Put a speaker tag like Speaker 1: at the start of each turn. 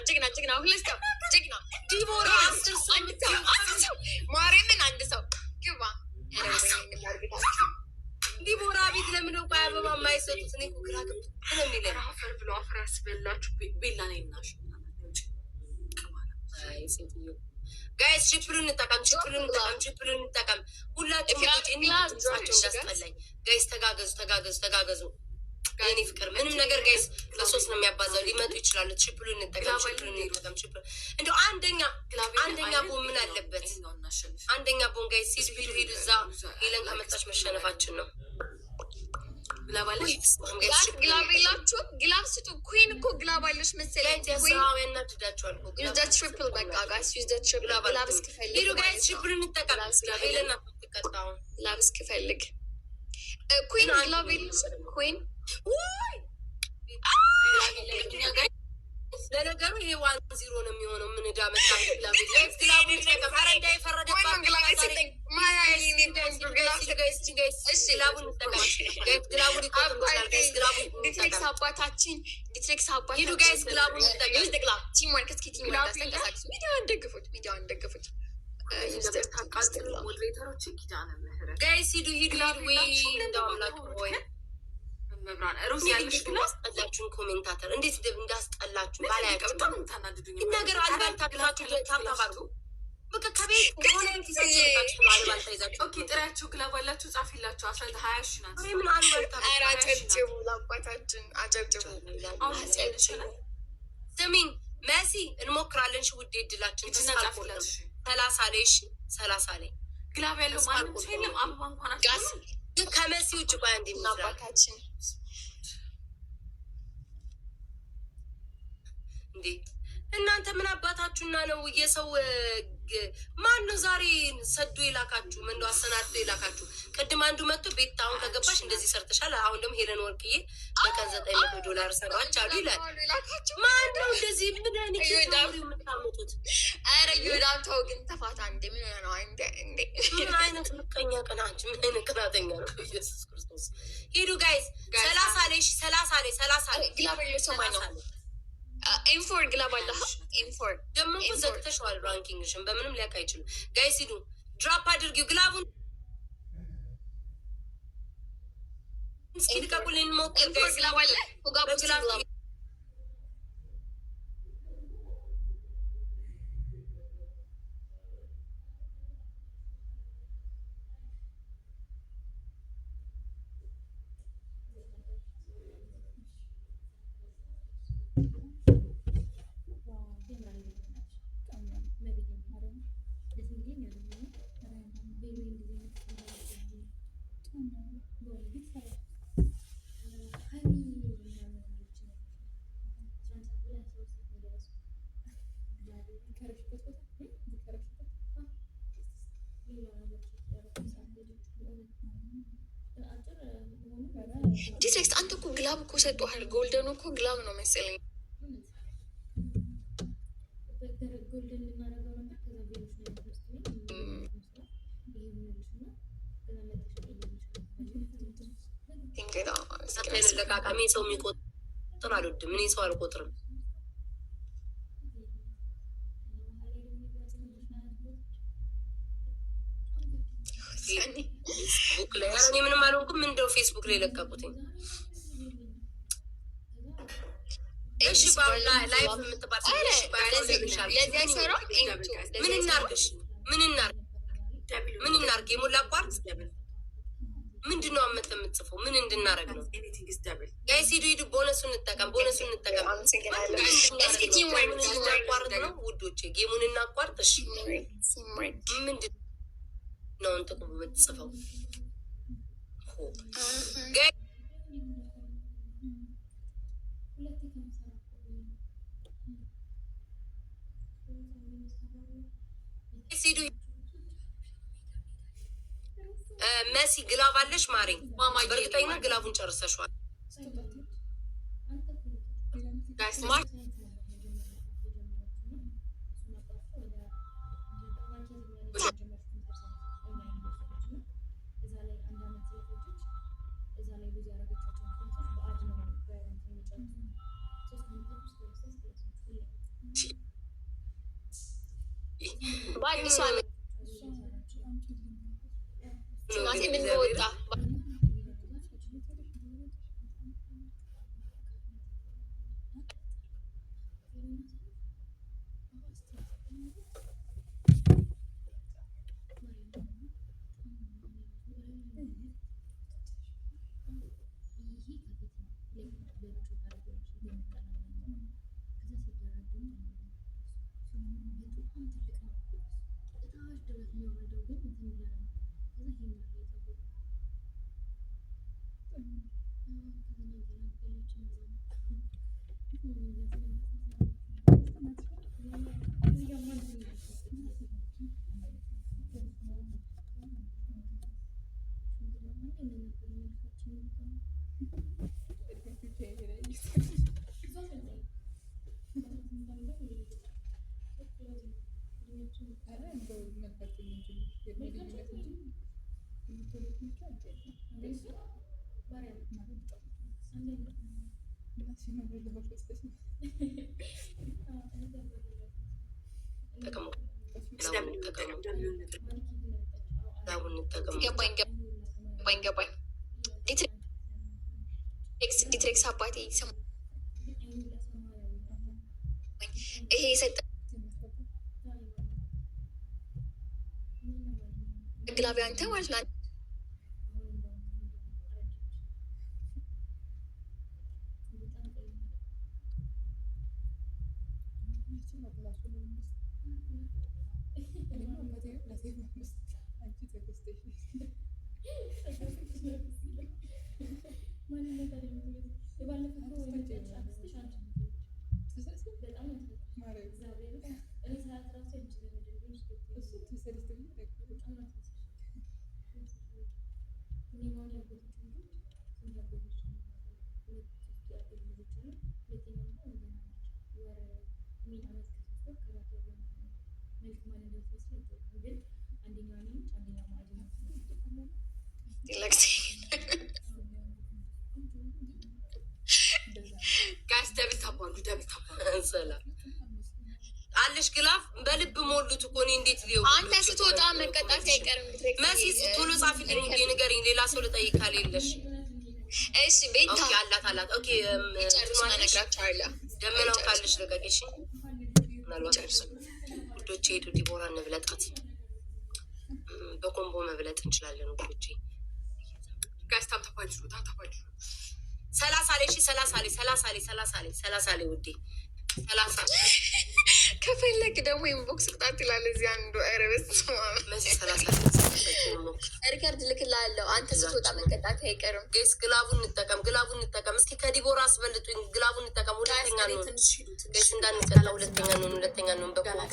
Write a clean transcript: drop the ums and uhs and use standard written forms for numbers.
Speaker 1: ጀግና ሁለት ሰው ጀግና ዲቦራ 10 ሰው ማርያምን አንድ ሰው ግባ ዲቦራ ቤት ለምነው አበባ የማይሰጡት እኔ እኮ ግራ ገብቶ ነው የሚለኝ። አፈር ብሎ አፈር ያስበላችሁ ቤላ ላይ ናሽ ጋይስ ችፕሉን እንጠቀም ሁላችሁም እንዳስጠላኝ ጋይስ ተጋገዙ የኔ ፍቅር ምንም ነገር ጋይስ ለሶስት ነው የሚያባዛው ሊመጡ ይችላሉ። ችፕሉን እንጠቀም እንደው አንደኛ ቦን ምን አለበት አንደኛ ቦን ጋይስ ሲስፒዱ ሄዱ እዛ ሄለን ከመጣች መሸነፋችን ነው። ግላብ የላችሁ ግላብ ስጡ። ኩን እኮ ግላብ አለሽ መሰለኝ። ትሪፕል በቃ ጋይስ ዩዝ ትሪፕል ግላብ እስክፈልግ ጋይስ ትሪፕል እንጠቀም። ሄለን አትቀጣው ግላብ እስክፈልግ ኩን ግላብ የለሽ ኩን ለነገሩ ይሄ 1-0 ነው የሚሆነው። ምን እዳ መጣ አባታችን ዲትሬክስ አስጠላችሁን ኮሜንታተር እንዴት እንዳስጠላችሁ ባላያቀም ነገር አልባልታችሁ ታባሩ በቃ ከቤት ጥሪያችሁ ግላብ አላችሁ ጻፊላችሁ 20 ሺ ናት። ምን አጨብጭቡ ለአባታችን አጨብጭቡ። ስሚኝ መሲ እንሞክራለን። ሽ ውዴ እድላችን 30 ላይ ግላብ ያለው ማንም ሰው የለም። አበባ እንኳን ከመሲ ውጭ ቆይ አንዴ አባታችን እንዴ እናንተ ምን አባታችሁና ነው የሰው ማን ነው ዛሬ ሰዶ የላካችሁ? ምን ነው አሰናድቶ የላካችሁ? ቅድም አንዱ መጥቶ ቤት አሁን ከገባሽ እንደዚህ ሰርተሻል፣ አሁን ደግሞ ሄለን ወርቅዬ በቀን $900 ሰራች አሉ ይላል። ማን ነው እንደዚህ ምን አይነት የምታመጡት? ኧረ ይወዳም ተው ግን ተፋታ እንዴ ምን ነው እንዴ ምን አይነት ምቀኛ ቀናች ምን አይነት ቅናተኛ ነው ኢየሱስ ክርስቶስ። ሂዱ ጋይስ 30 ላይ ግላበል ሰማይ ነው ኢንፎር ግላብ አለህ ኢንፎር ደግሞ ዘግተሽዋል። ራንኪንግሽን በምንም ሊያውቅ አይችልም። ጋይስ ሂዱ ድራፕ አድርጊው ግላቡን እስኪ ልቀቁልን። ሞክር ጋይስ ግላብ አለ ግላብ ዲትሬክስ አንተ እኮ ግላብ እኮ ሰጥቷል። ጎልደኑ እኮ ግላብ ነው መሰለኝ። ለቃቃሚ ሰው የሚቆጥር አልወድም። እኔ ሰው አልቆጥርም። ፌስቡክ ላይ እኔ ምንም አልሆንኩም። እንደው ፌስቡክ ላይ ለቀቁትኝ። እሺ ላይፍ የምትባል ምን እናርግ? የሞላ ቋርጥ ምንድን ነው አመት የምትጽፈው? ምን እንድናረግ ነው? ጋይስ ሂዱ ቦነሱን እንጠቀም። ቋርጥ ነው ውዶቼ፣ ጌሙን እናቋርጥ። እሺ ምንድን ነው እንጥቁ የምትጽፈው? መሲ ግላብ አለሽ ማሪ? በእርግጠኛ ግላቡን ጨርሰሽዋል።
Speaker 2: በአዲሱ ዓመት እናቴ ምን ወጣ ገባኝ ዲትሬክስ አባቴ ይሄ የሰጠ ግላቢ አንተ ማለት ነው።
Speaker 1: አለሽ ግላፍ በልብ ሞሉት እኮ እኔ እንዴት ሊው
Speaker 2: አንተ ስትወጣ መቀጣት አይቀርም።
Speaker 1: መሲስ ቶሎ ጻፊልኝ እንዴ ንገሪኝ። ሌላ ሰው ልጠይቅ ካለሽ
Speaker 2: እሺ ቤታ
Speaker 1: አላት ኦኬ
Speaker 2: ጨርስ ነግራችኋለሁ።
Speaker 1: ደመናው ካለሽ ልቀቂሽ። ምናልባት ውዶቼ ሄዱ ዲቦራ እንብለጣት። በኮምቦ መብለጥ እንችላለን ውዶቼ። ጋስታም ተፋጅ 30 ላይ 30 ላይ ውዴ 30
Speaker 2: ከፈለግ ደግሞ ኢንቦክስ ቅጣት ይላል እዚህ አንዱ ረበስ ሪከርድ ልክላለሁ። አንተ ስትወጣ መቀጣት አይቀርም።
Speaker 1: ጌስ ግላቡን እንጠቀም እስኪ ከዲቦራ አስበልጡኝ። ግላቡን እንጠቀም። ሁለተኛ ነው ጌስ እንዳንቀጣ ሁለተኛ ነው በኮምቦ